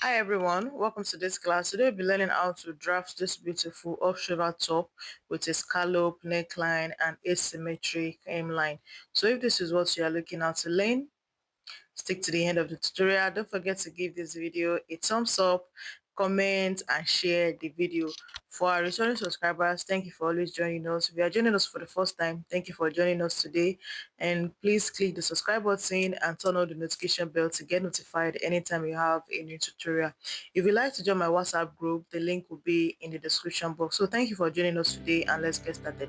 Hi everyone, welcome to this class. Today we'll be learning how to draft this beautiful off-shoulder top with a scallop neckline and asymmetric hemline. So if this is what you are looking at to learn, stick to the end of the tutorial. Don't forget to give this video a thumbs up, comment and share the video. For our returning subscribers, thank you for always joining us. If you are joining us for the first time, thank you for joining us today, and please click the subscribe button and turn on the notification bell to get notified anytime we have a new tutorial. If you'd like to join my WhatsApp group, the link will be in the description box. So thank you for joining us today, and let's get started.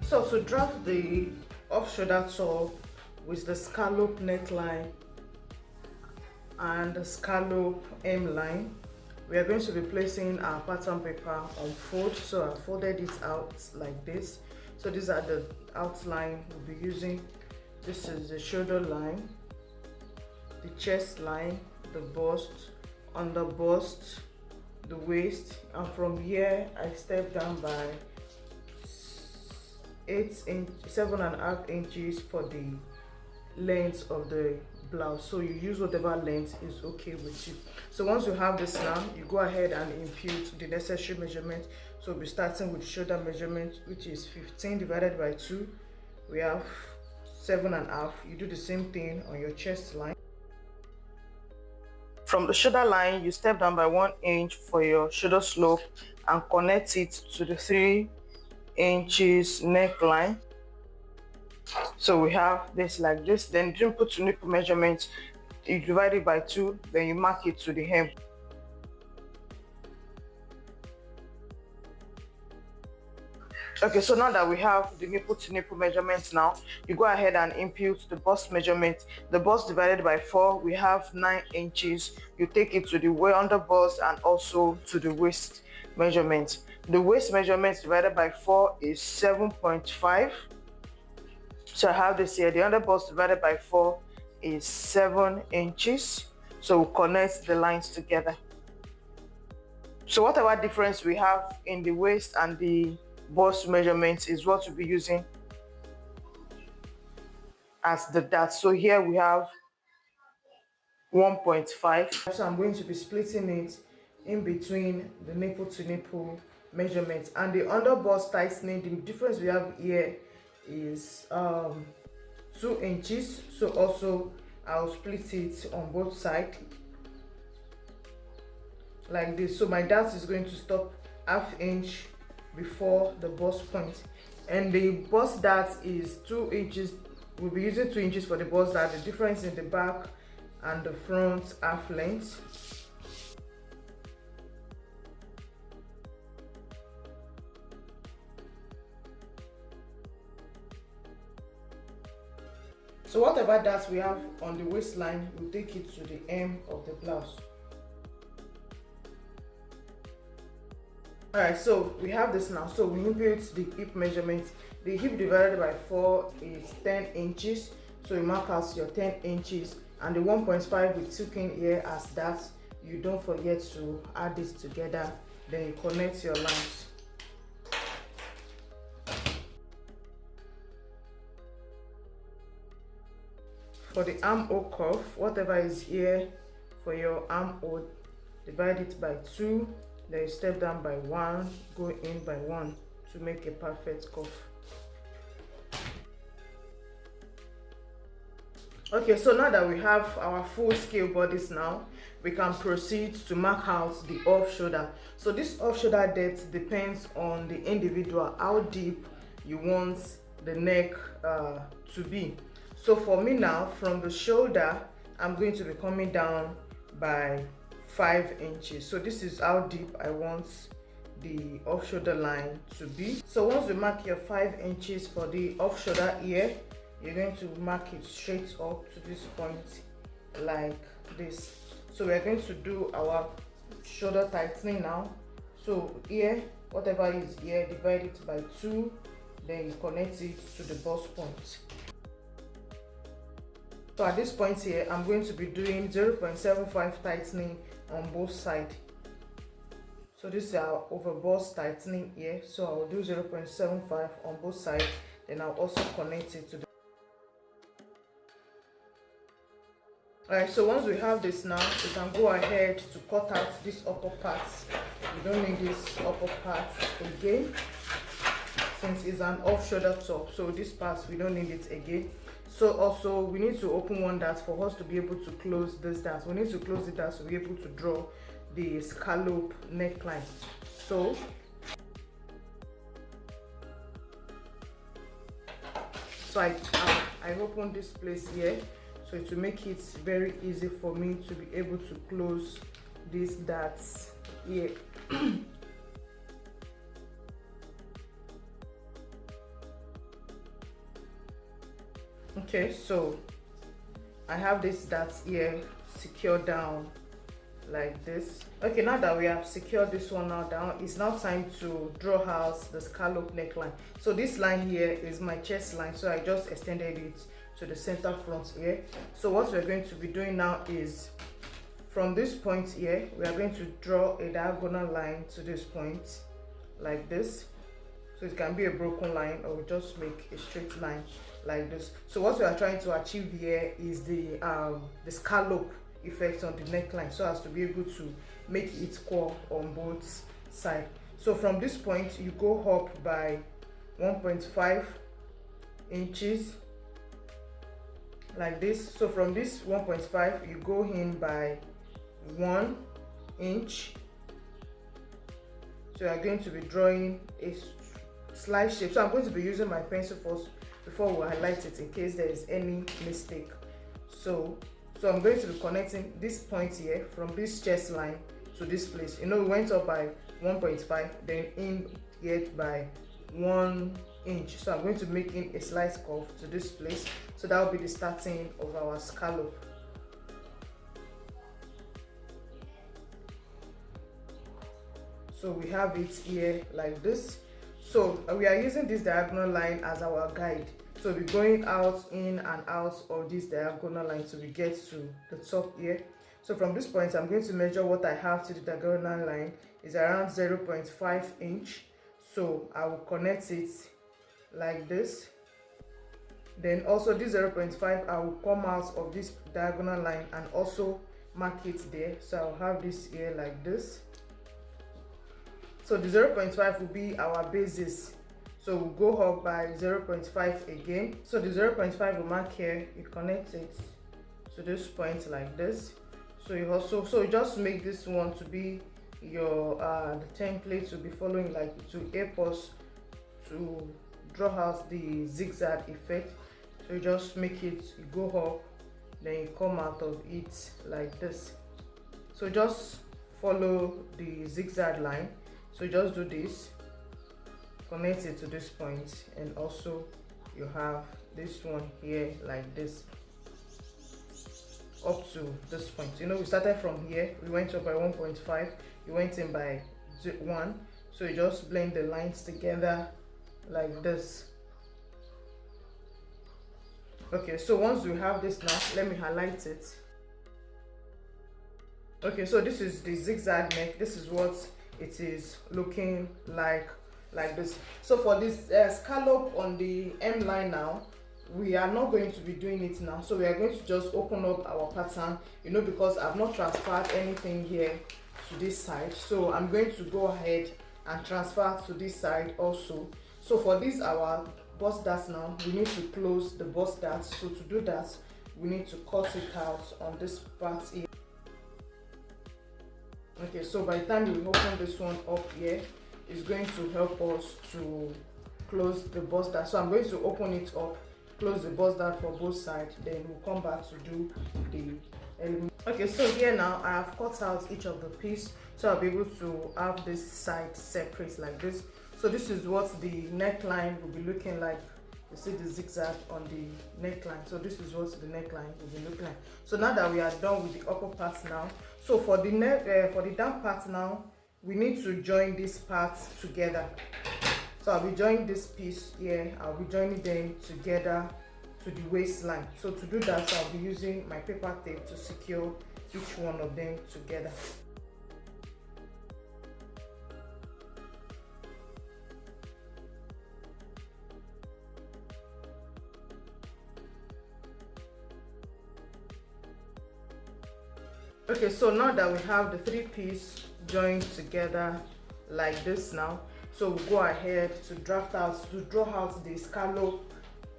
So to draft the off-shoulder top with the scallop neckline and the scallop hemline, we are going to be placing our pattern paper on fold. So I folded it out like this. So these are the outline we'll be using. This is the shoulder line, the chest line, the bust, under bust, the waist, and from here I step down by 7.5 inches for the length of the blouse. So you use whatever length is okay with you. So once you have this now, you go ahead and impute the necessary measurement. So we'll be starting with shoulder measurement, which is 15 divided by 2. We have 7.5. You do the same thing on your chest line. From the shoulder line, you step down by 1 inch for your shoulder slope and connect it to the 3 inches neckline. So we have this like this. Then you put to nipple measurement, you divide it by 2, then you mark it to the hem. Okay, so now that we have the nipple to nipple measurements, now you go ahead and impute the bust measurement. The bust divided by 4, we have 9 inches. You take it to the way under bust and also to the waist measurement. The waist measurement divided by 4 is 7.5. So I have this here. The under bust divided by 4 is 7 inches. So we'll connect the lines together. So whatever difference we have in the waist and the bust measurements is what we'll be using as the dart. So here we have 1.5. So I'm going to be splitting it in between the nipple to nipple measurements and the under bust tightening. The difference we have here is 2 inches. So also I'll split it on both sides like this. So my dart is going to stop ½ inch before the bust point, and the bust dart is 2 inches. We'll be using 2 inches for the bust dart. The difference in the back and the front half length. So whatever darts we have on the waistline, we'll take it to the hem of the blouse. Alright, so we have this now. So we impute the hip measurement. The hip divided by 4 is 10 inches. So you mark out your 10 inches, and the 1.5 we took in here as that. You don't forget to add this together. Then you connect your lines. For the armhole curve, whatever is here for your armhole, divide it by 2. Then you step down by 1, go in by 1 to make a perfect curve. Okay, so now that we have our full scale bodice now, we can proceed to mark out the off shoulder. So this off shoulder depth depends on the individual, how deep you want the neck to be. So for me now, from the shoulder, I'm going to be coming down by 5 inches. So this is how deep I want the off shoulder line to be. So once you mark your 5 inches for the off shoulder here, you're going to mark it straight up to this point like this. So we're going to do our shoulder tightening now. So here, whatever is here, divide it by 2, then you connect it to the bust point. So at this point here, I'm going to be doing 0.75 tightening on both sides. So So this is our over bust tightening here. So I will do 0.75 on both sides. Then I'll also connect it to the. Alright, so once we have this now, we can go ahead to cut out this upper part. We don't need this upper part again, since it's an off shoulder top. So this part, we don't need it again. So also we need to open one dart for us to be able to close this dart. We need to close it dart to be able to draw the scallop neckline. So I open this place here, so it will make it very easy for me to be able to close these darts here. Okay, so I have this darts here secured down like this. Okay, now that we have secured this one now down, it's now time to draw out the scallop neckline. So this line here is my chest line, so I just extended it to the center front here. So what we're going to be doing now is, from this point here, we are going to draw a diagonal line to this point like this. So it can be a broken line, or just make a straight line like this. So what we are trying to achieve here is the scallop effect on the neckline, so as to be able to make it curl on both sides. So from this point, you go up by 1.5 inches like this. So from this 1.5, you go in by 1 inch. So you are going to be drawing a slight shape. So I'm going to be using my pencil first before we highlight it, in case there is any mistake. So I'm going to be connecting this point here from this chest line to this place. You know, we went up by 1.5, then in here by 1 inch. So I'm going to make in a slight curve to this place. So that will be the starting of our scallop. So we have it here like this. So we are using this diagonal line as our guide. So we're going out, in and out of this diagonal line till we get to the top here. So from this point, I'm going to measure what I have to the diagonal line is around 0.5 inch. So I will connect it like this. Then also this 0.5, I will come out of this diagonal line and also mark it there. So I'll have this here like this. So the 0.5 will be our basis. So we'll go up by 0.5 again. So the 0.5 will mark here, you connect it to this point like this. So you just make this one to be your the template to be following, like to help us to draw out the zigzag effect. So you just make it, you go up, then you come out of it like this. So just follow the zigzag line. So just do this, connect it to this point, and also you have this one here like this up to this point. You know, we started from here, we went up by 1.5, you went in by 1. So you just blend the lines together like this. Okay, so once we have this now, let me highlight it. Okay, so this is the zigzag neck. This is what it is looking like this. So for this scallop on the hemline now, we are not going to be doing it now. So we are going to just open up our pattern, you know, because I've not transferred anything here to this side. So I'm going to go ahead and transfer to this side also. So for this our bust dart now, we need to close the bust dart. So to do that, we need to cut it out on this part here. Okay, so by the time we open this one up here, it's going to help us to close the bust dart. So I'm going to open it up, close the bust dart for both sides, then we'll come back to do the element. Okay, so here now I have cut out each of the piece, so I'll be able to have this side separate like this. So this is what the neckline will be looking like. You see the zigzag on the neckline. So this is what the neckline will be looking like. So now that we are done with the upper part now, so for the down part now, we need to join these parts together. So I'll be joining this piece here, I'll be joining them together to the waistline. So to do that, I'll be using my paper tape to secure each one of them together. Okay, so now that we have the 3-piece joined together like this now, so we'll go ahead to draw out the scallop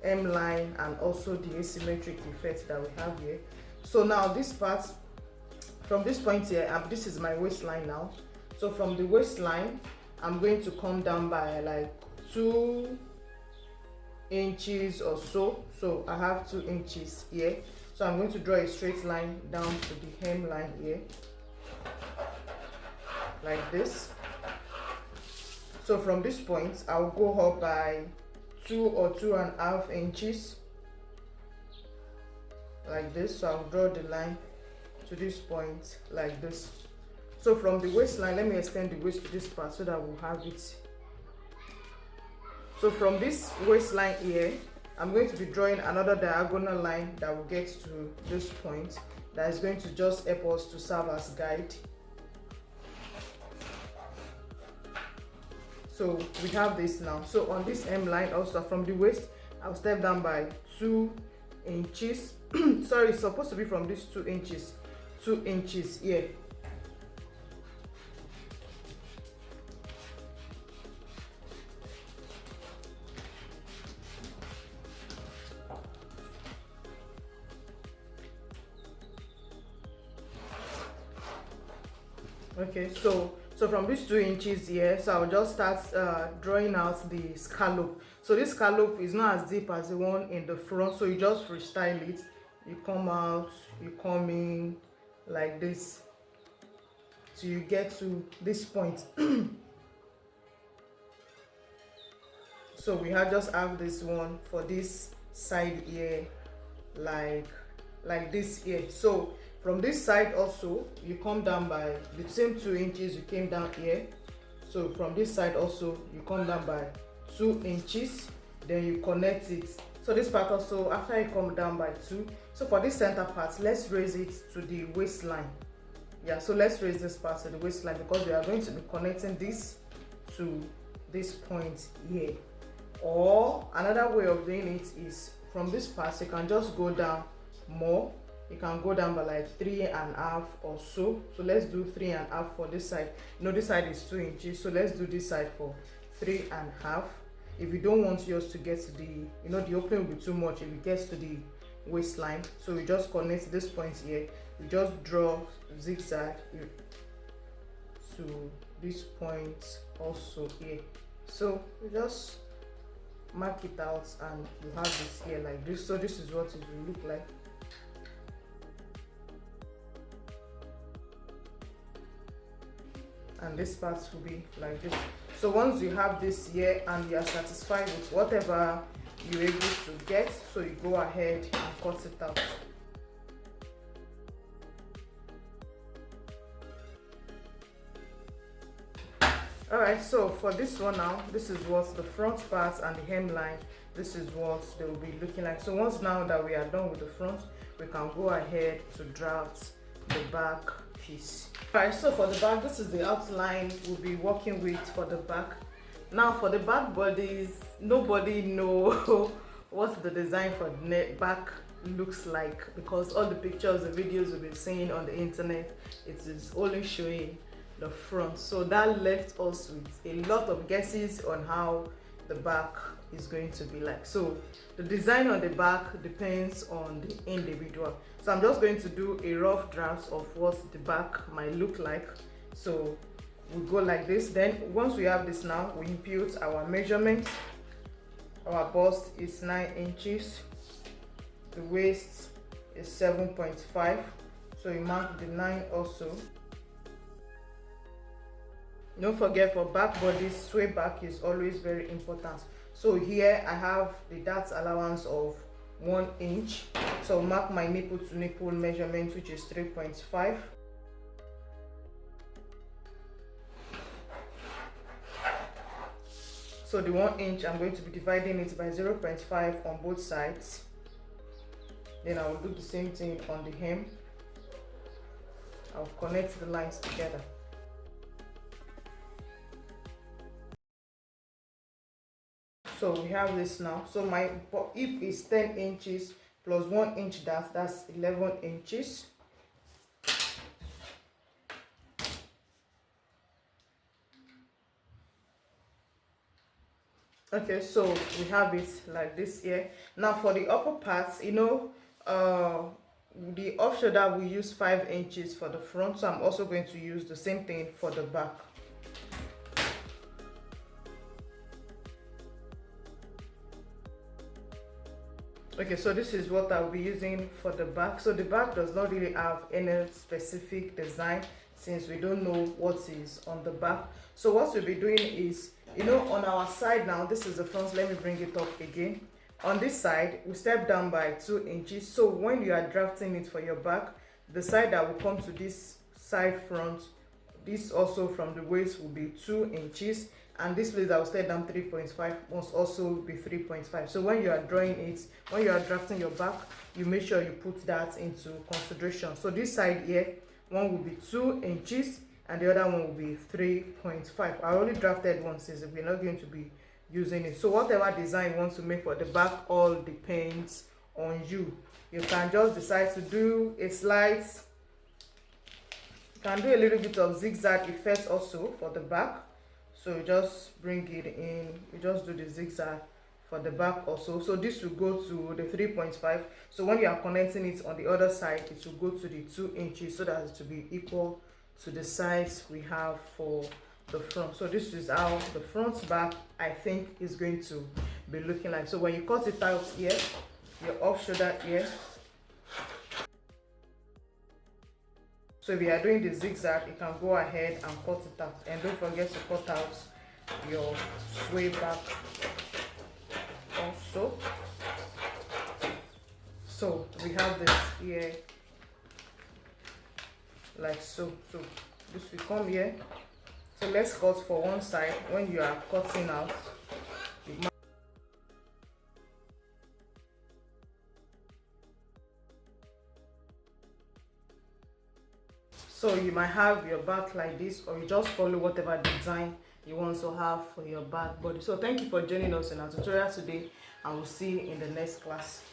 hemline and also the asymmetric effect that we have here. So now this part, from this point here, this is my waistline now. So from the waistline, I'm going to come down by like 2 inches or so. So I have 2 inches here. So I'm going to draw a straight line down to the hemline here, like this. So from this point, I'll go up by 2 or 2.5 inches, like this. So I'll draw the line to this point, like this. So from the waistline, let me extend the waist to this part so that we'll have it. So from this waistline here, I'm going to be drawing another diagonal line that will get to this point, that is going to just help us to serve as guide. So we have this now. So on this hemline also, from the waist, I'll step down by 2 inches. Sorry, it's supposed to be from these 2 inches, 2 inches here. Okay, so from these 2 inches here, so I'll just start drawing out the scallop. So this scallop is not as deep as the one in the front, so you just freestyle it. You come out, you come in like this till you get to this point. So we just have this one for this side here, like this here. So from this side also, you come down by the same 2 inches you came down here. So from this side also, you come down by 2 inches, then you connect it. So this part also, after you come down by 2, so for this center part, let's raise it to the waistline. Yeah, so let's raise this part to the waistline because we are going to be connecting this to this point here. Or another way of doing it is from this part, you can just go down more. You can go down by like 3.5 or so. So let's do 3.5 for this side. You know, this side is 2 inches, so let's do this side for 3.5. If you don't want yours to get to the, you know, the opening will be too much if it gets to the waistline. So we just connect this point here. We just draw zigzag to this point also here. So we just mark it out and you have this here like this. So this is what it will look like. And this part will be like this. So once you have this here and you are satisfied with whatever you're able to get, so you go ahead and cut it out. Alright, so for this one now, this is what the front part and the hemline, this is what they will be looking like. So once now that we are done with the front, we can go ahead to draft the back piece. Alright, so for the back, this is the outline we'll be working with for the back. Now for the back bodies, nobody know what the design for the back looks like because all the pictures, the videos we've been seeing on the internet, it is only showing the front. So that left us with a lot of guesses on how the back is going to be like. So the design on the back depends on the individual. So I'm just going to do a rough draft of what the back might look like. So we go like this. Then once we have this now, we impute our measurements. Our bust is 9 inches. The waist is 7.5. So you mark the 9 also. Don't forget, for back bodies, sway back is always very important. So here I have the dart allowance of 1 inch. So mark my nipple to nipple measurement, which is 3.5. So the 1 inch, I'm going to be dividing it by 0.5 on both sides. Then I will do the same thing on the hem. I'll connect the lines together. So we have this now. So my hip is 10 inches plus 1 inch, that's 11 inches. Okay, so we have it like this here. Now for the upper part, the off shoulder we use 5 inches for the front, so I'm also going to use the same thing for the back. Okay, so this is what I'll be using for the back. So the back does not really have any specific design since we don't know what is on the back. So what we'll be doing is, on our side now, this is the front. Let me bring it up again. On this side, we step down by 2 inches. So when you are drafting it for your back, the side that will come to this side front, this also from the waist will be 2 inches, and this place that will step down 3.5 must also be 3.5. So when you are drawing it, when you are drafting your back, you make sure you put that into consideration. So this side here, one will be 2 inches and the other one will be 3.5. I only drafted one since we're not going to be using it. So whatever design you want to make for the back all depends on you. You can just decide to do a slight, you can do a little bit of zigzag effect also for the back. So you just bring it in, you just do the zigzag for the back also. So this will go to the 3.5. So when you are connecting it on the other side, it will go to the 2 inches so that it will be equal to the size we have for the front. So this is how the front back I think is going to be looking like. So when you cut it out here, your off shoulder here, so if you are doing the zigzag, you can go ahead and cut it out, and don't forget to cut out your sway back also. So we have this here like so. So this will come here. So let's cut for one side. When you are cutting out, so you might have your back like this, or you just follow whatever design you want to have for your back body. So thank you for joining us in our tutorial today, and we'll see you in the next class.